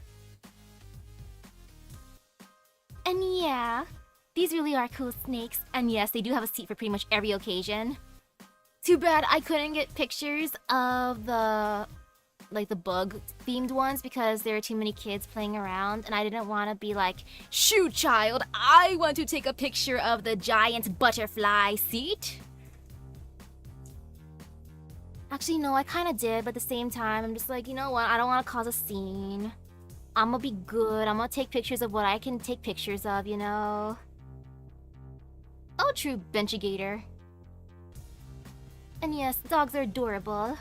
And yeah, these really are cool snakes. And yes, they do have a seat for pretty much every occasion. Too bad I couldn't get pictures of the bug themed ones because there are too many kids playing around and I didn't want to be like, shoot child, I want to take a picture of the giant butterfly seat. Actually, no, I kind of did, but at the same time, I'm just like, you know what? I don't want to cause a scene. I'm gonna be good. I'm gonna take pictures of what I can take pictures of, you know? Oh, true, Benchigator. And yes, dogs are adorable.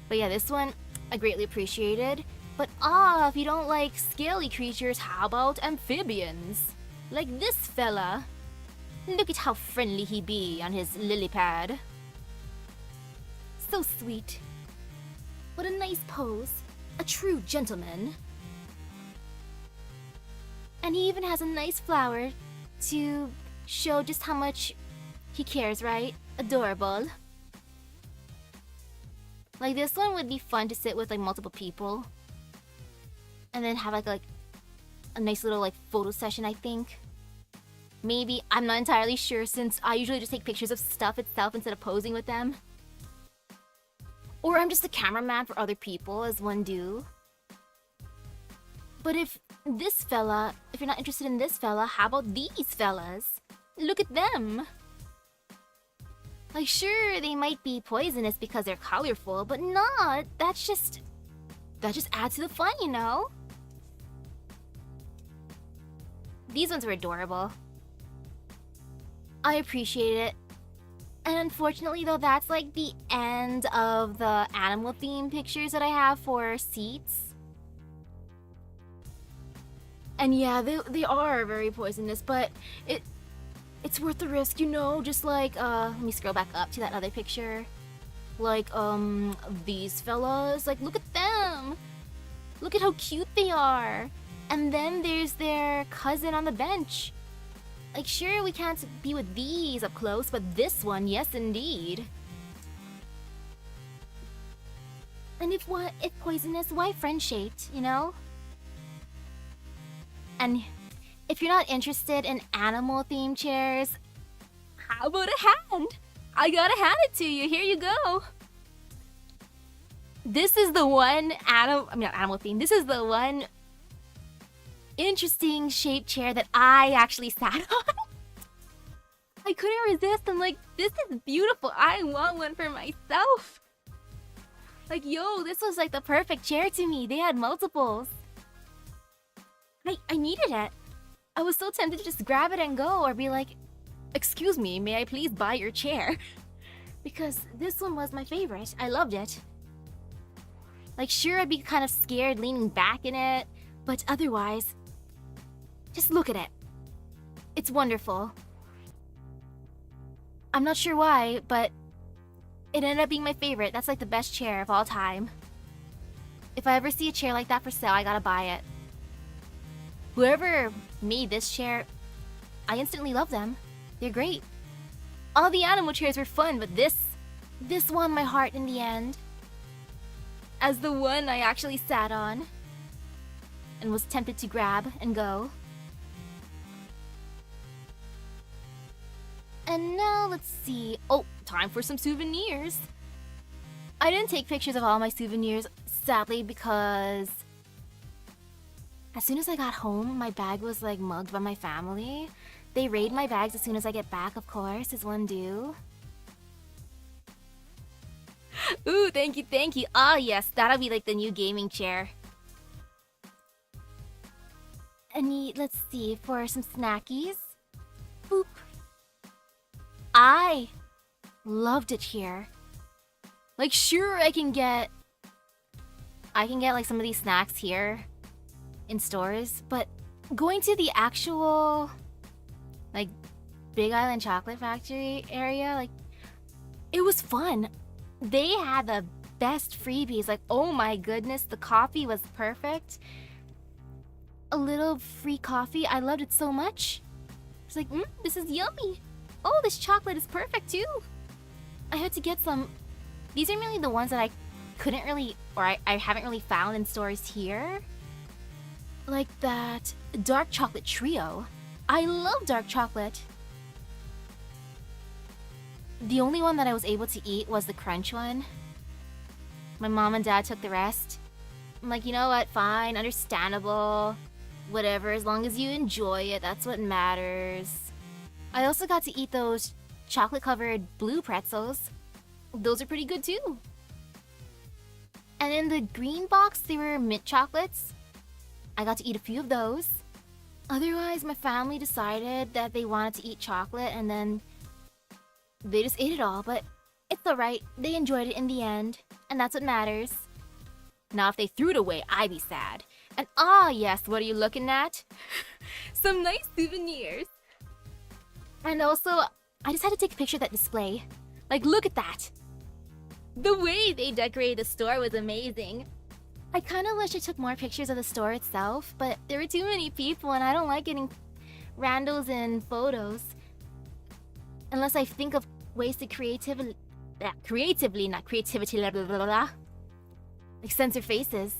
But yeah, this one, I greatly appreciated. But if you don't like scaly creatures, how about amphibians? Like this fella. Look at how friendly he be on his lily pad. So sweet. What a nice pose. A true gentleman. And he even has a nice flower to show just how much he cares, right? Adorable. Like this one would be fun to sit with like multiple people. And then have like a nice little like photo session, I think. Maybe, I'm not entirely sure since I usually just take pictures of stuff itself instead of posing with them. Or I'm just a cameraman for other people, as one do. But if you're not interested in this fella, how about these fellas? Look at them! Like, sure, they might be poisonous because they're colorful, but not. That just adds to the fun, you know? These ones were adorable. I appreciate it. And unfortunately, though, that's like the end of the animal theme pictures that I have for seats. And yeah, they are very poisonous, but it's worth the risk, you know? Just like, let me scroll back up to that other picture. Like, these fellas, like, look at them! Look at how cute they are! And then there's their cousin on the bench. Like, sure, we can't be with these up close, but this one, yes indeed. And if poisonous, why friend-shaped, you know? And if you're not interested in animal-themed chairs, how about a hand? I gotta hand it to you, here you go! This is the one animal theme, this is the one interesting shaped chair that I actually sat on. I couldn't resist. I'm like, this is beautiful. I want one for myself. Like, yo, this was like the perfect chair to me. They had multiples. I needed it. I was so tempted to just grab it and go or be like, excuse me, may I please buy your chair? Because this one was my favorite. I loved it. Like, sure, I'd be kind of scared leaning back in it, but otherwise, just look at it. It's wonderful. I'm not sure why, but it ended up being my favorite. That's like the best chair of all time. If I ever see a chair like that for sale, I gotta buy it. Whoever made this chair, I instantly love them. They're great. All the animal chairs were fun, but this won my heart in the end. As the one I actually sat on and was tempted to grab and go. And now let's see. Oh, time for some souvenirs. I didn't take pictures of all my souvenirs, sadly, because as soon as I got home, my bag was like mugged by my family. They raid my bags as soon as I get back, of course, as one do. Ooh, thank you, thank you. Ah, yes, that'll be like the new gaming chair. And let's see, for some snackies. Boop. I loved it here. Like, sure, I can get like some of these snacks here in stores, but going to the actual like Big Island Chocolate Factory area, like, it was fun. They had the best freebies. Like, oh my goodness, the coffee was perfect. A little free coffee. I loved it so much. It's like, this is yummy. Oh, this chocolate is perfect too. I had to get some. These are really the ones that I couldn't really, or I haven't really found in stores here. Like that dark chocolate trio. I love dark chocolate. The only one that I was able to eat was the crunch one. My mom and dad took the rest. I'm like, you know what, fine, understandable. Whatever, as long as you enjoy it, that's what matters. I also got to eat those chocolate-covered blue pretzels. Those are pretty good too. And in the green box, they were mint chocolates. I got to eat a few of those. Otherwise, my family decided that they wanted to eat chocolate and then they just ate it all, but it's alright. They enjoyed it in the end, and that's what matters. Now, if they threw it away, I'd be sad. And yes, what are you looking at? Some nice souvenirs. And also, I just had to take a picture of that display. Like, look at that. The way they decorated the store was amazing. I kind of wish I took more pictures of the store itself, but there were too many people and I don't like getting randos in photos. Unless I think of ways to creatively, not creativity, blah, blah, blah, blah. Like censor faces.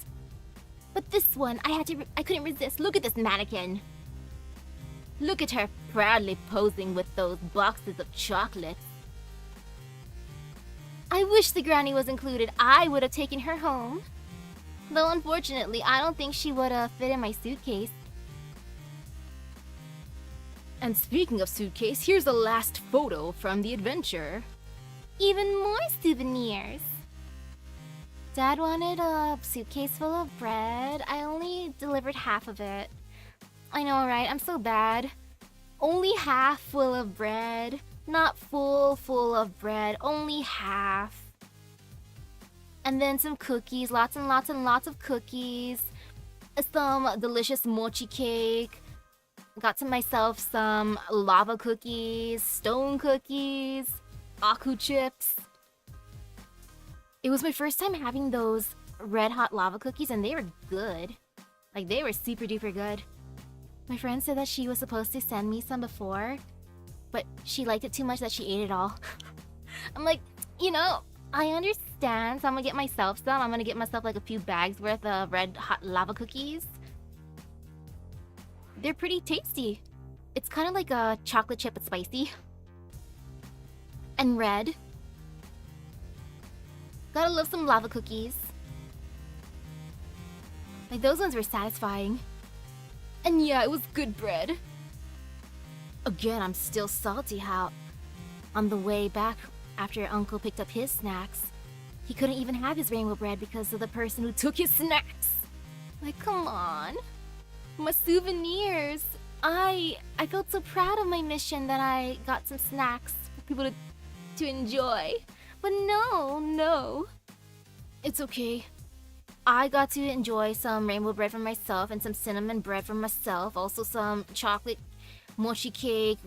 But this one, I couldn't resist. Look at this mannequin. Look at her proudly posing with those boxes of chocolates. I wish the granny was included. I would have taken her home. Though unfortunately, I don't think she would have fit in my suitcase. And speaking of suitcase, here's the last photo from the adventure. Even more souvenirs. Dad wanted a suitcase full of bread. I only delivered half of it. I know, right? I'm so bad. Only half full of bread. Not full of bread. Only half. And then some cookies. Lots and lots and lots of cookies. Some delicious mochi cake. Got to myself some lava cookies, stone cookies, aku chips. It was my first time having those red hot lava cookies and they were good. Like, they were super duper good. My friend said that she was supposed to send me some before, but she liked it too much that she ate it all. I'm like, you know, I understand, so I'm gonna get myself some. I'm gonna get myself like a few bags worth of red hot lava cookies. They're pretty tasty. It's kind of like a chocolate chip but spicy. And red. Gotta love some lava cookies. Like, those ones were satisfying. And yeah, it was good bread. Again, I'm still salty how on the way back after Uncle picked up his snacks, he couldn't even have his rainbow bread because of the person who took his snacks. Like, come on. My souvenirs. I felt so proud of my mission that I got some snacks for people to enjoy. But no. It's okay. I got to enjoy some rainbow bread for myself and some cinnamon bread for myself. Also some chocolate mochi cake,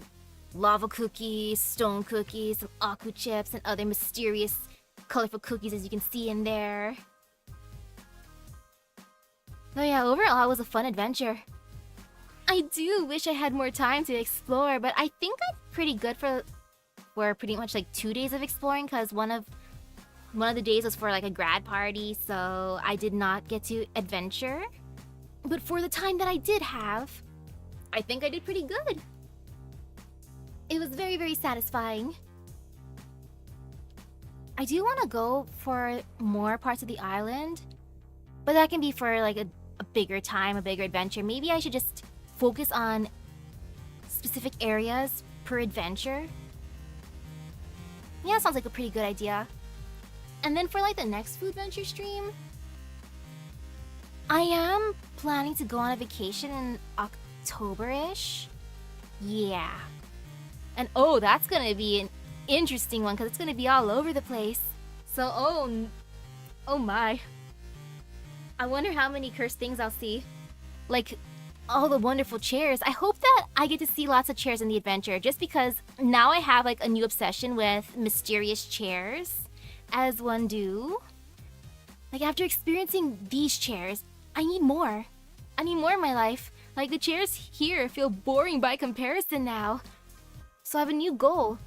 lava cookies, stone cookies, some aku chips, and other mysterious, colorful cookies as you can see in there. Oh yeah, overall it was a fun adventure. I do wish I had more time to explore, but I think I'm pretty good for pretty much like 2 days of exploring because one of the days was for like a grad party, so I did not get to adventure. But for the time that I did have, I think I did pretty good. It was very, very satisfying. I do want to go for more parts of the island, but that can be for like a bigger time, a bigger adventure. Maybe I should just focus on specific areas per adventure. Yeah, sounds like a pretty good idea. And then for like the next Foodventure stream, I am planning to go on a vacation in October-ish. Yeah. And oh, that's gonna be interesting one because it's gonna be all over the place. So, oh my. I wonder how many cursed things I'll see. Like, all the wonderful chairs. I hope that I get to see lots of chairs in the adventure just because now I have like a new obsession with mysterious chairs, as one do. Like, after experiencing these chairs, I need more. I need more in my life. Like, the chairs here feel boring by comparison now. So I have a new goal.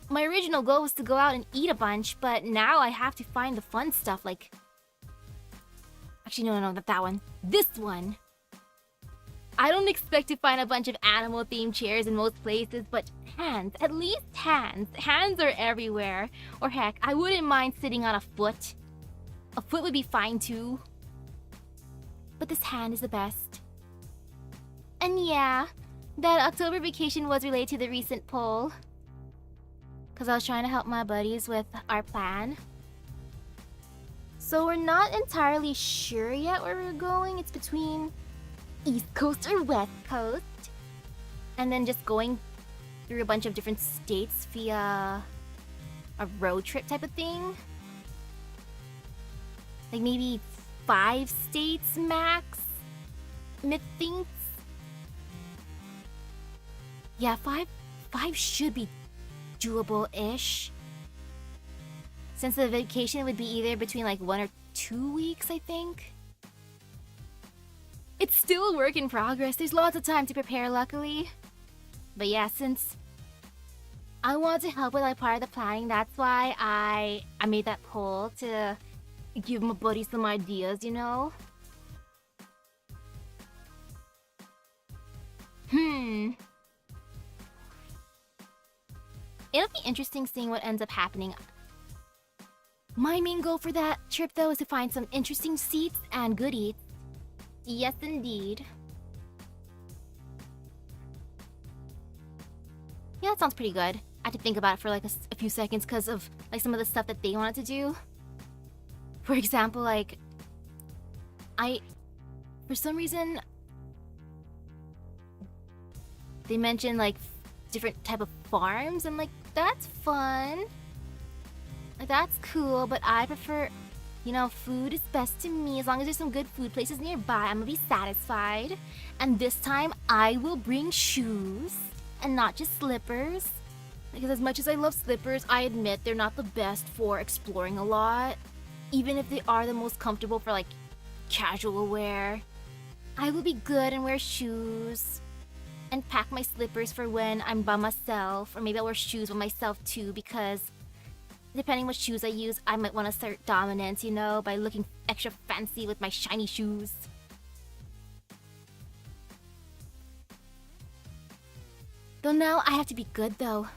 My original goal was to go out and eat a bunch, but now I have to find the fun stuff like... Actually, no, not that one. This one. I don't expect to find a bunch of animal-themed chairs in most places, but hands, at least hands. Hands are everywhere. Or heck, I wouldn't mind sitting on a foot. A foot would be fine too. But this hand is the best. And yeah, that October vacation was related to the recent poll. Because I was trying to help my buddies with our plan. So we're not entirely sure yet where we're going. It's between East Coast or West Coast. And then just going through a bunch of different states via a road trip type of thing. Like maybe 5 states max, methinks. Yeah, 5 should be doable-ish. Since the vacation would be either between like 1 or 2 weeks, I think. It's still a work in progress. There's lots of time to prepare, luckily. But yeah, since I want to help with like part of the planning, that's why I made that poll to give my buddy some ideas, you know? It'll be interesting seeing what ends up happening. My main goal for that trip, though, is to find some interesting seats and good eats. Yes, indeed. Yeah, that sounds pretty good. I had to think about it for like a few seconds because of like some of the stuff that they wanted to do. For example, like, for some reason, they mentioned like different type of farms. I'm like, that's fun. Like, that's cool, but I prefer, you know, food is best to me. As long as there's some good food places nearby, I'm gonna be satisfied. And this time, I will bring shoes and not just slippers. Because as much as I love slippers, I admit they're not the best for exploring a lot. Even if they are the most comfortable for like casual wear. I will be good and wear shoes. And pack my slippers for when I'm by myself. Or maybe I'll wear shoes by myself too, because depending what shoes I use, I might want to assert dominance, you know, by looking extra fancy with my shiny shoes. Though now I have to be good though.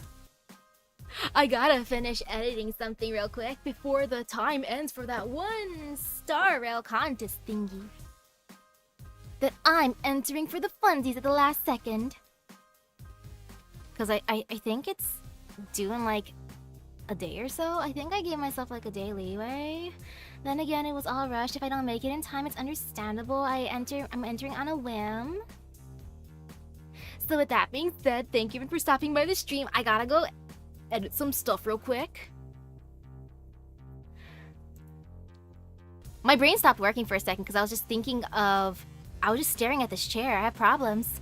I gotta finish editing something real quick before the time ends for that 1-star rail contest thingy that I'm entering for the funsies at the last second. Because I think it's due in like a day or so. I think I gave myself like a day leeway. Then again, it was all rushed. If I don't make it in time, it's understandable. I'm entering on a whim. So with that being said, thank you for stopping by the stream. I gotta go edit some stuff real quick. My brain stopped working for a second because I was just thinking of... I was just staring at this chair. I have problems.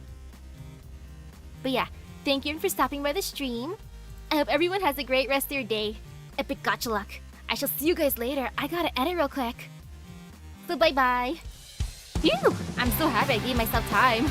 But yeah, thank you for stopping by the stream. I hope everyone has a great rest of your day. Epic gotcha luck. I shall see you guys later. I gotta edit real quick. So bye-bye. Phew! I'm so happy I gave myself time.